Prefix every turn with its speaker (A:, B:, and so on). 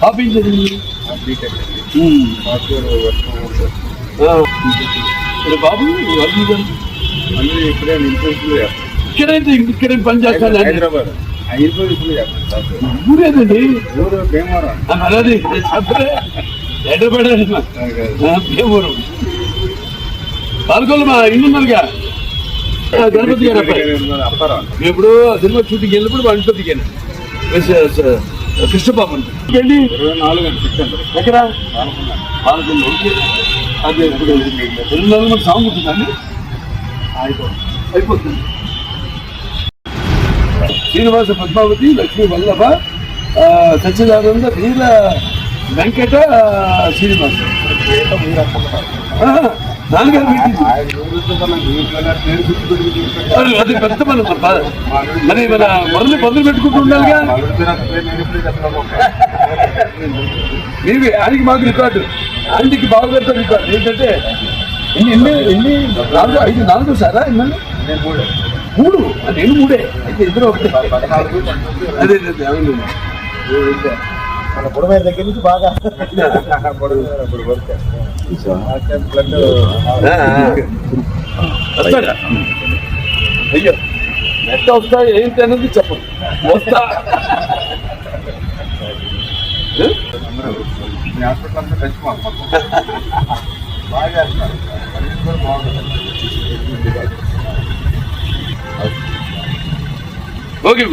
A: పాప ఏం చదివింది? బాబు ఇక్కడే పని చేస్తాను.
B: హైదరాబాద్
A: ఊరేదండి?
B: ఊరు భీమవరం.
A: అలాది ఎడబడాలి భీమవరం. పాల్గొల్లు మా ఇల్లు ఉన్నారుగా గణపతి గారు అబ్బాయి. ఇప్పుడు సినిమా షూటింగ్ వెళ్ళినప్పుడు వాళ్ళ ఇంట్లో దిగాను కృష్ణబాబు వెళ్ళి
B: 24 సెప్టెంబర్.
A: ఎక్కడ పాల్గొల్లు. అదే ఇప్పుడు 24 మంది సాంగ్ ఉంటుందండి. అయిపోతుంది. శ్రీనివాస పద్మావతి లక్ష్మీ వల్లభ సచ్చిదానంద వీర వెంకట శ్రీనివాస నాన్నగారు అది పెద్ద మనం మరి మన మొదలు పెట్టుకుంటూ ఉండాలిగా. మీవి ఆయనకి మాకు రికార్డు, ఆయనకి బావగారితో రికార్డు ఏంటంటే ఎన్ని 4 సారా ఎన్నెళ్ళు 3 నేను 3 అయితే ఇద్దరు ఒకటి. అదే
B: మన పొడవైన దగ్గర నుంచి బాగా
A: వస్తాడా? అయ్యో ఎట్లా వస్తా ఏంటి అనేది చెప్పండి. వస్తా
B: హాస్పిటల్ అంతా తెచ్చుకోవాలి. బాగా చేస్తున్నారు.
A: ఓకే.